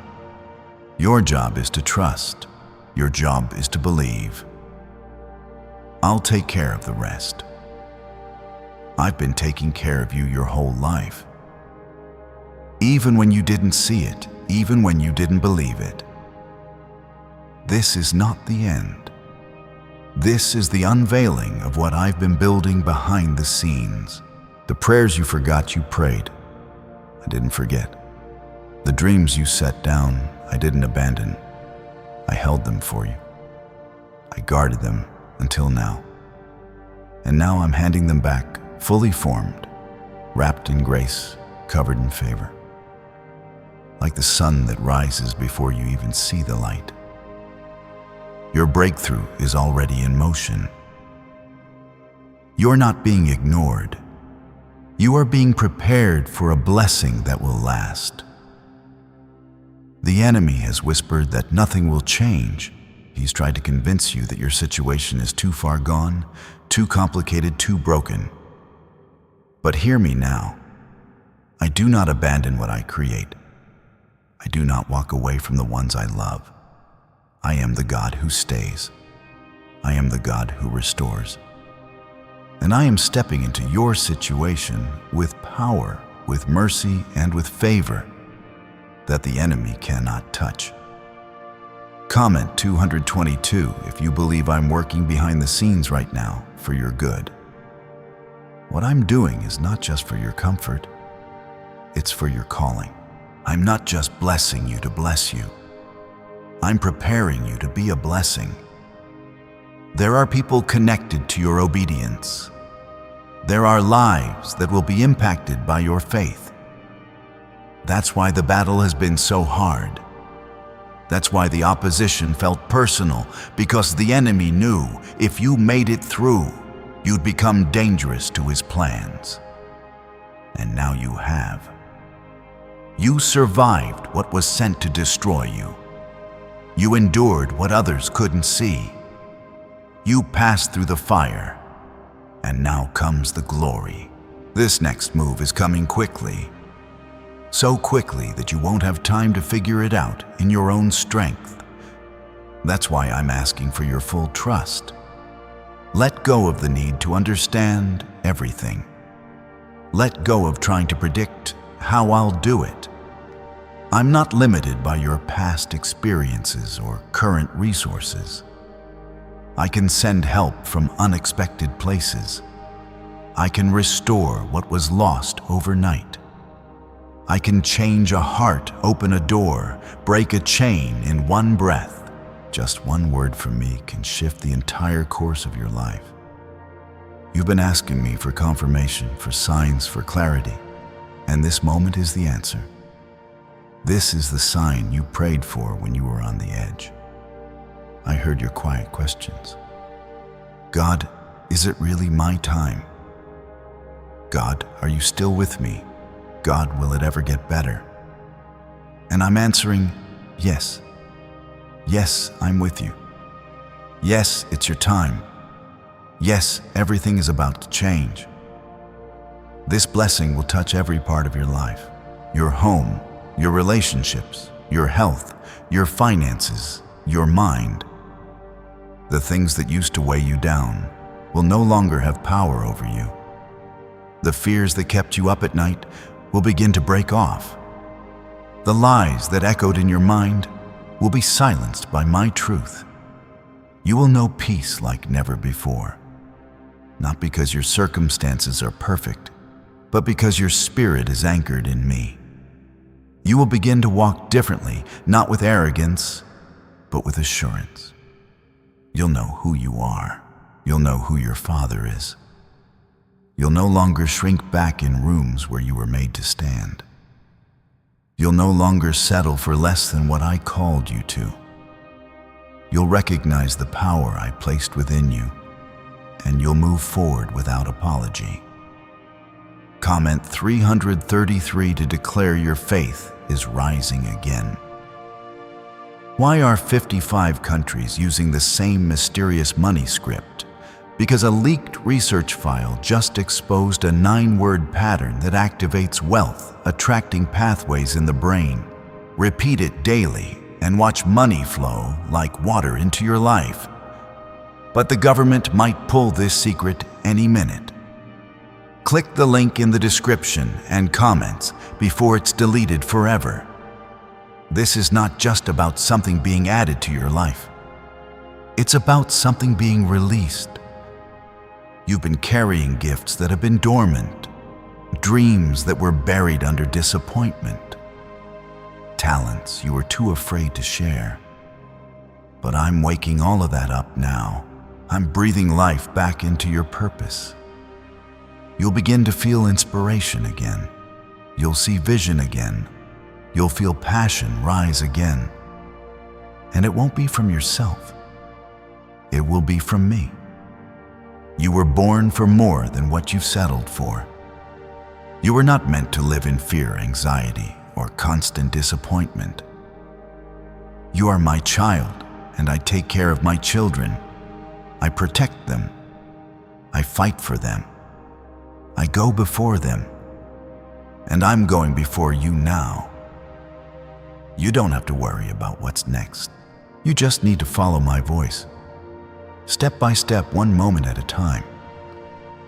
Your job is to trust. Your job is to believe. I'll take care of the rest. I've been taking care of you your whole life. Even when you didn't see it, even when you didn't believe it. This is not the end. This is the unveiling of what I've been building behind the scenes. The prayers you forgot you prayed, I didn't forget. The dreams you set down, I didn't abandon. I held them for you. I guarded them until now. And now I'm handing them back, fully formed, wrapped in grace, covered in favor. Like the sun that rises before you even see the light. Your breakthrough is already in motion. You're not being ignored. You are being prepared for a blessing that will last. The enemy has whispered that nothing will change. He's tried to convince you that your situation is too far gone, too complicated, too broken. But hear me now. I do not abandon what I create. I do not walk away from the ones I love. I am the God who stays. I am the God who restores. And I am stepping into your situation with power, with mercy, and with favor that the enemy cannot touch. Comment 222 if you believe I'm working behind the scenes right now for your good. What I'm doing is not just for your comfort, it's for your calling. I'm not just blessing you to bless you. I'm preparing you to be a blessing. There are people connected to your obedience. There are lives that will be impacted by your faith. That's why the battle has been so hard. That's why the opposition felt personal, because the enemy knew if you made it through, you'd become dangerous to his plans. And now you have. You survived what was sent to destroy you. You endured what others couldn't see. You passed through the fire, and now comes the glory. This next move is coming quickly. So quickly that you won't have time to figure it out in your own strength. That's why I'm asking for your full trust. Let go of the need to understand everything. Let go of trying to predict how I'll do it. I'm not limited by your past experiences or current resources. I can send help from unexpected places. I can restore what was lost overnight. I can change a heart, open a door, break a chain in one breath. Just one word from me can shift the entire course of your life. You've been asking me for confirmation, for signs, for clarity, and this moment is the answer. This is the sign you prayed for when you were on the edge. I heard your quiet questions. God, is it really my time? God, are you still with me? God, will it ever get better? And I'm answering, yes. Yes, I'm with you. Yes, it's your time. Yes, everything is about to change. This blessing will touch every part of your life, your home, your relationships, your health, your finances, your mind. The things that used to weigh you down will no longer have power over you. The fears that kept you up at night will begin to break off. The lies that echoed in your mind will be silenced by my truth. You will know peace like never before, not because your circumstances are perfect, but because your spirit is anchored in me. You will begin to walk differently, not with arrogance, but with assurance. You'll know who you are. You'll know who your Father is. You'll no longer shrink back in rooms where you were made to stand. You'll no longer settle for less than what I called you to. You'll recognize the power I placed within you, and you'll move forward without apology. Comment 333 to declare your faith is rising again. Why are 55 countries using the same mysterious money script? Because a leaked research file just exposed a 9-word pattern that activates wealth, attracting pathways in the brain. Repeat it daily and watch money flow like water into your life. But the government might pull this secret any minute. Click the link in the description and comments before it's deleted forever. This is not just about something being added to your life. It's about something being released. You've been carrying gifts that have been dormant, dreams that were buried under disappointment, talents you were too afraid to share. But I'm waking all of that up now. I'm breathing life back into your purpose. You'll begin to feel inspiration again. You'll see vision again. You'll feel passion rise again. And it won't be from yourself. It will be from me. You were born for more than what you've settled for. You were not meant to live in fear, anxiety, or constant disappointment. You are my child, and I take care of my children. I protect them. I fight for them. I go before them. And I'm going before you now. You don't have to worry about what's next. You just need to follow my voice. Step by step, one moment at a time.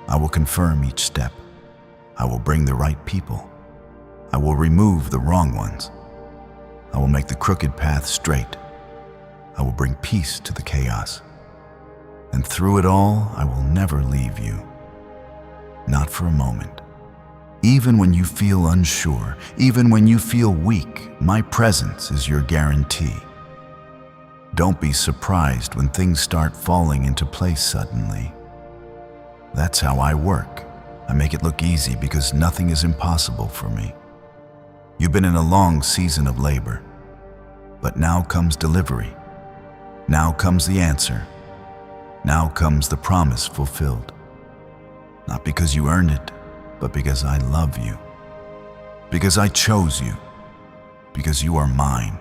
I will confirm each step. I will bring the right people. I will remove the wrong ones. I will make the crooked path straight. I will bring peace to the chaos. And through it all, I will never leave you. Not for a moment. Even when you feel unsure, even when you feel weak, my presence is your guarantee. Don't be surprised when things start falling into place suddenly. That's how I work. I make it look easy because nothing is impossible for me. You've been in a long season of labor, but now comes delivery. Now comes the answer. Now comes the promise fulfilled. Not because you earned it, but because I love you. Because I chose you. Because you are mine.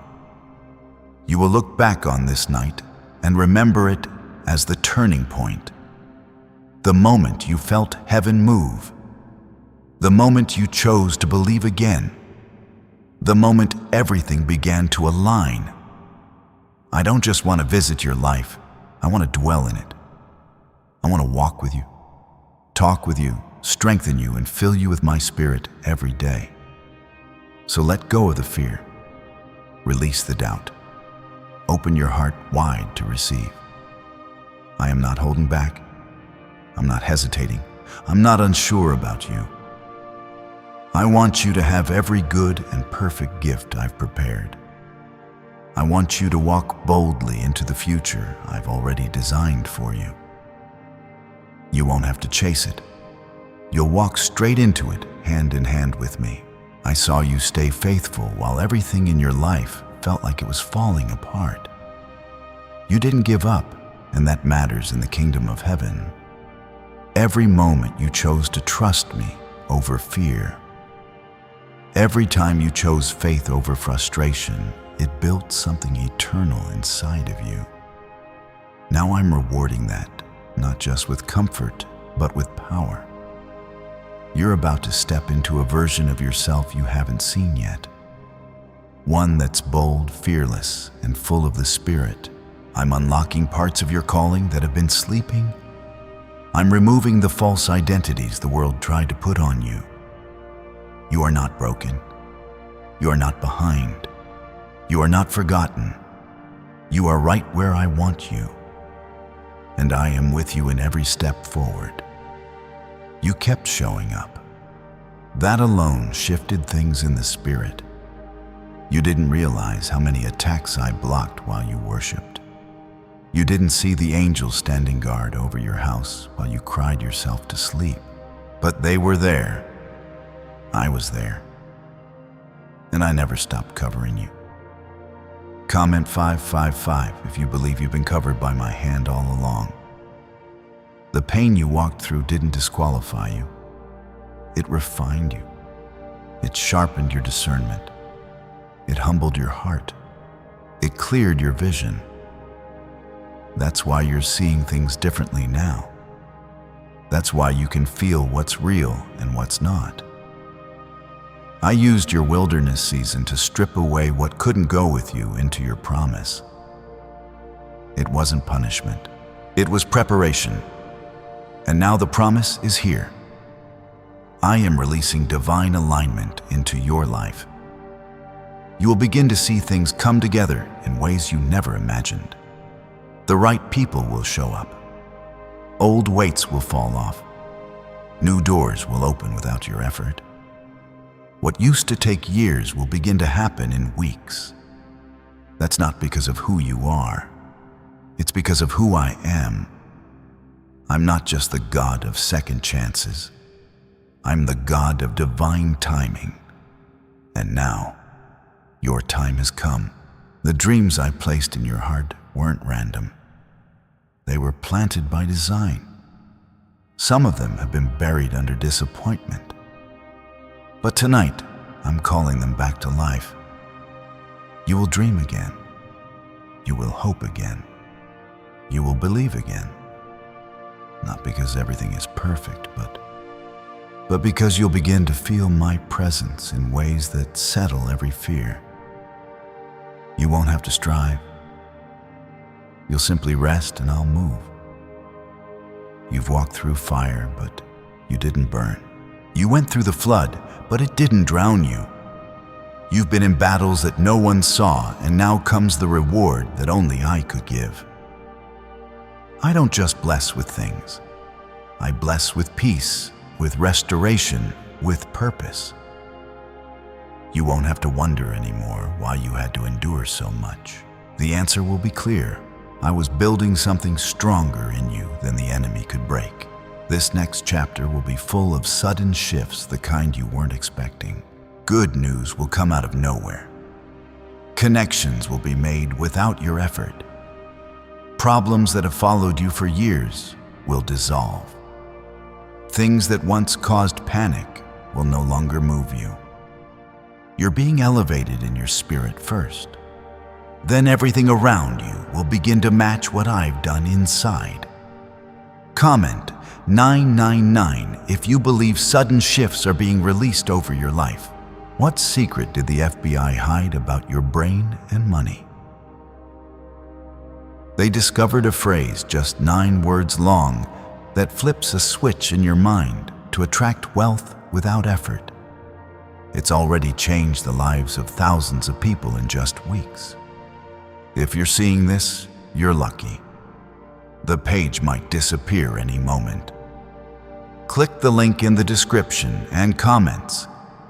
You will look back on this night and remember it as the turning point. The moment you felt heaven move. The moment you chose to believe again. The moment everything began to align. I don't just want to visit your life. I want to dwell in it. I want to walk with you, talk with you, strengthen you, and fill you with my spirit every day. So let go of the fear. Release the doubt. Open your heart wide to receive. I am not holding back. I'm not hesitating. I'm not unsure about you. I want you to have every good and perfect gift I've prepared. I want you to walk boldly into the future I've already designed for you. You won't have to chase it. You'll walk straight into it, hand in hand with me. I saw you stay faithful while everything in your life felt like it was falling apart. You didn't give up, and that matters in the kingdom of heaven. Every moment you chose to trust me over fear. Every time you chose faith over frustration, it built something eternal inside of you. Now I'm rewarding that, not just with comfort, but with power. You're about to step into a version of yourself you haven't seen yet. One that's bold, fearless, and full of the Spirit. I'm unlocking parts of your calling that have been sleeping. I'm removing the false identities the world tried to put on you. You are not broken. You are not behind. You are not forgotten. You are right where I want you. And I am with you in every step forward. You kept showing up. That alone shifted things in the spirit. You didn't realize how many attacks I blocked while you worshiped. You didn't see the angels standing guard over your house while you cried yourself to sleep. But they were there. I was there. And I never stopped covering you. Comment 555 if you believe you've been covered by my hand all along. The pain you walked through didn't disqualify you. It refined you. It sharpened your discernment. It humbled your heart. It cleared your vision. That's why you're seeing things differently now. That's why you can feel what's real and what's not. I used your wilderness season to strip away what couldn't go with you into your promise. It wasn't punishment. It was preparation. And now the promise is here. I am releasing divine alignment into your life. You will begin to see things come together in ways you never imagined. The right people will show up. Old weights will fall off. New doors will open without your effort. What used to take years will begin to happen in weeks. That's not because of who you are. It's because of who I am. I'm not just the God of second chances. I'm the God of divine timing. And now, your time has come. The dreams I placed in your heart weren't random. They were planted by design. Some of them have been buried under disappointment. But tonight, I'm calling them back to life. You will dream again. You will hope again. You will believe again. Not because everything is perfect, but because you'll begin to feel my presence in ways that settle every fear. You won't have to strive. You'll simply rest and I'll move. You've walked through fire, but you didn't burn. You went through the flood, but it didn't drown you. You've been in battles that no one saw, and now comes the reward that only I could give. I don't just bless with things. I bless with peace, with restoration, with purpose. You won't have to wonder anymore why you had to endure so much. The answer will be clear. I was building something stronger in you than the enemy could break. This next chapter will be full of sudden shifts, the kind you weren't expecting. Good news will come out of nowhere. Connections will be made without your effort. Problems that have followed you for years will dissolve. Things that once caused panic will no longer move you. You're being elevated in your spirit first. Then everything around you will begin to match what I've done inside. Comment 999 if you believe sudden shifts are being released over your life. What secret did the FBI hide about your brain and money? They discovered a phrase just 9 words long that flips a switch in your mind to attract wealth without effort. It's already changed the lives of thousands of people in just weeks. If you're seeing this, you're lucky. The page might disappear any moment. Click the link in the description and comments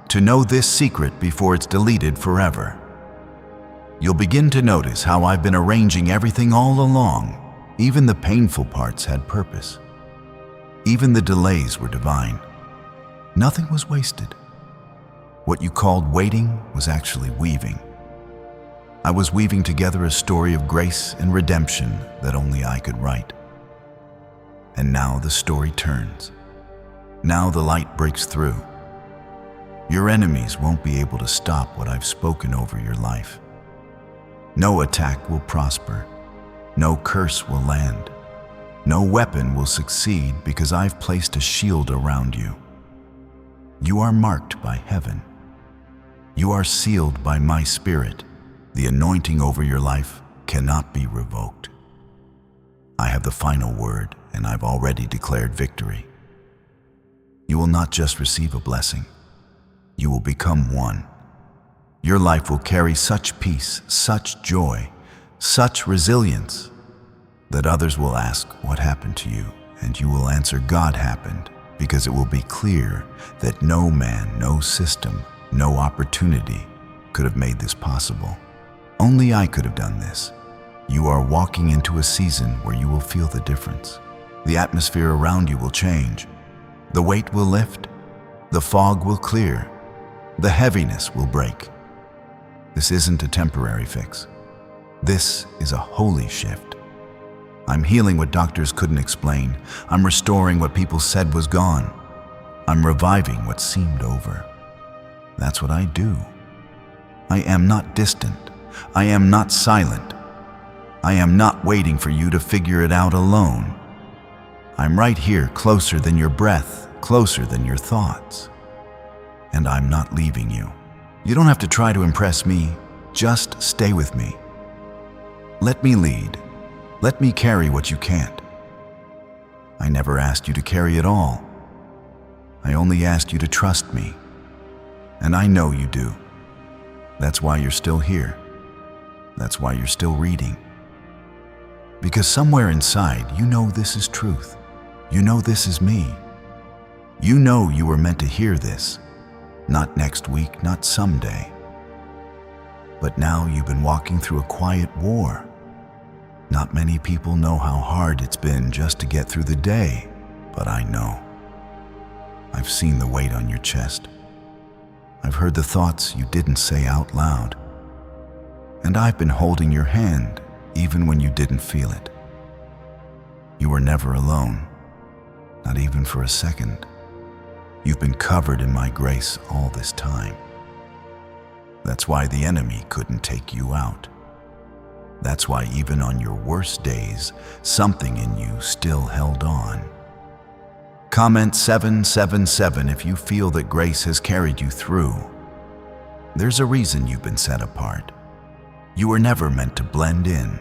to know this secret before it's deleted forever. You'll begin to notice how I've been arranging everything all along. Even the painful parts had purpose. Even the delays were divine. Nothing was wasted. What you called waiting was actually weaving. I was weaving together a story of grace and redemption that only I could write. And now the story turns. Now the light breaks through. Your enemies won't be able to stop what I've spoken over your life. No attack will prosper. No curse will land. No weapon will succeed because I've placed a shield around you. You are marked by heaven. You are sealed by my Spirit. The anointing over your life cannot be revoked. I have the final word, and I've already declared victory. You will not just receive a blessing. You will become one. Your life will carry such peace, such joy, such resilience, that others will ask what happened to you, and you will answer God happened, because it will be clear that no man, no system, no opportunity could have made this possible. Only I could have done this. You are walking into a season where you will feel the difference. The atmosphere around you will change. The weight will lift. The fog will clear. The heaviness will break. This isn't a temporary fix. This is a holy shift. I'm healing what doctors couldn't explain. I'm restoring what people said was gone. I'm reviving what seemed over. That's what I do. I am not distant. I am not silent. I am not waiting for you to figure it out alone. I'm right here, closer than your breath, closer than your thoughts. And I'm not leaving you. You don't have to try to impress me. Just stay with me. Let me lead. Let me carry what you can't. I never asked you to carry it all. I only asked you to trust me. And I know you do. That's why you're still here. That's why you're still reading. Because somewhere inside, you know this is truth. You know this is me. You know you were meant to hear this. Not next week, not someday. But now you've been walking through a quiet war. Not many people know how hard it's been just to get through the day, but I know. I've seen the weight on your chest. I've heard the thoughts you didn't say out loud. And I've been holding your hand even when you didn't feel it. You were never alone, not even for a second. You've been covered in my grace all this time. That's why the enemy couldn't take you out. That's why even on your worst days, something in you still held on. Comment 777 if you feel that grace has carried you through. There's a reason you've been set apart. You were never meant to blend in.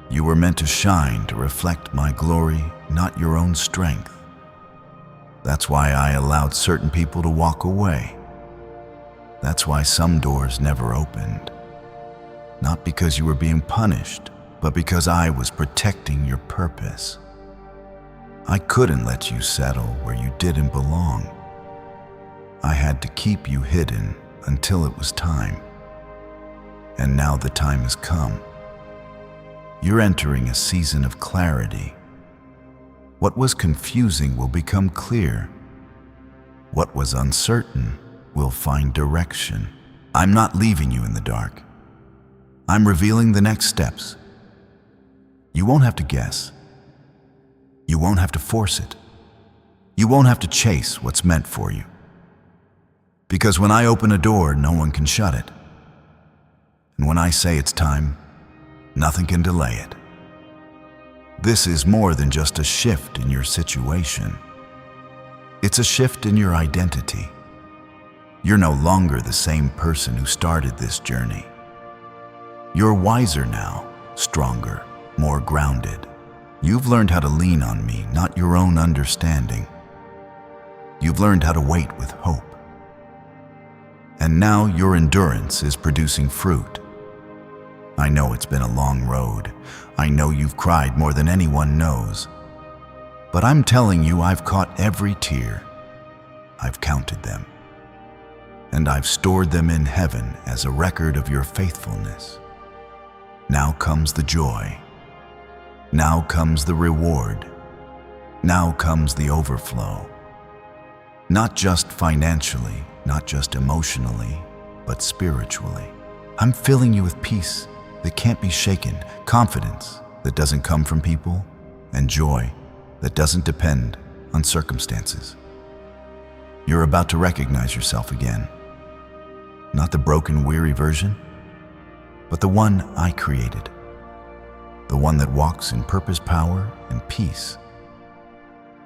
You were meant to shine, to reflect my glory, not your own strength. That's why I allowed certain people to walk away. That's why some doors never opened. Not because you were being punished, but because I was protecting your purpose. I couldn't let you settle where you didn't belong. I had to keep you hidden until it was time. And now the time has come. You're entering a season of clarity. What was confusing will become clear. What was uncertain will find direction. I'm not leaving you in the dark. I'm revealing the next steps. You won't have to guess. You won't have to force it. You won't have to chase what's meant for you. Because when I open a door, no one can shut it. And when I say it's time, nothing can delay it. This is more than just a shift in your situation. It's a shift in your identity. You're no longer the same person who started this journey. You're wiser now, stronger, more grounded. You've learned how to lean on me, not your own understanding. You've learned how to wait with hope. And now your endurance is producing fruit. I know it's been a long road. I know you've cried more than anyone knows. But I'm telling you, I've caught every tear. I've counted them. And I've stored them in heaven as a record of your faithfulness. Now comes the joy. Now comes the reward. Now comes the overflow. Not just financially, not just emotionally, but spiritually. I'm filling you with peace, that can't be shaken, confidence that doesn't come from people, and joy that doesn't depend on circumstances. You're about to recognize yourself again. Not the broken, weary version, but the one I created. The one that walks in purpose, power, and peace.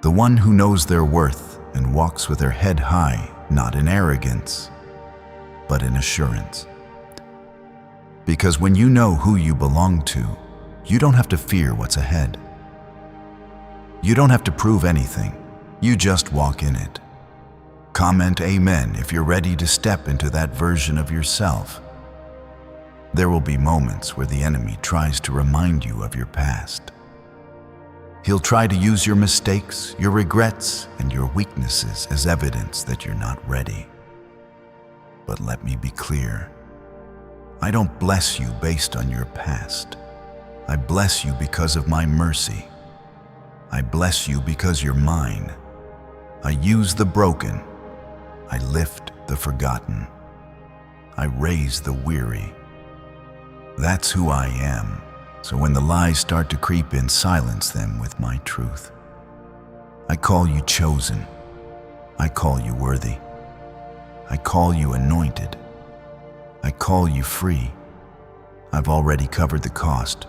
The one who knows their worth and walks with their head high, not in arrogance, but in assurance. Because when you know who you belong to, you don't have to fear what's ahead. You don't have to prove anything. You just walk in it. Comment amen if you're ready to step into that version of yourself. There will be moments where the enemy tries to remind you of your past. He'll try to use your mistakes, your regrets, and your weaknesses as evidence that you're not ready. But let me be clear. I don't bless you based on your past. I bless you because of my mercy. I bless you because you're mine. I use the broken. I lift the forgotten. I raise the weary. That's who I am. So when the lies start to creep in, silence them with my truth. I call you chosen. I call you worthy. I call you anointed. I call you free. I've already covered the cost.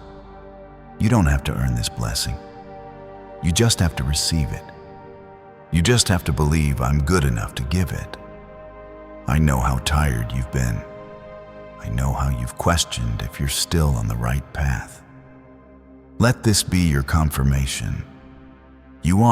You don't have to earn this blessing. You just have to receive it. You just have to believe I'm good enough to give it. I know how tired you've been. I know how you've questioned if you're still on the right path. Let this be your confirmation. You are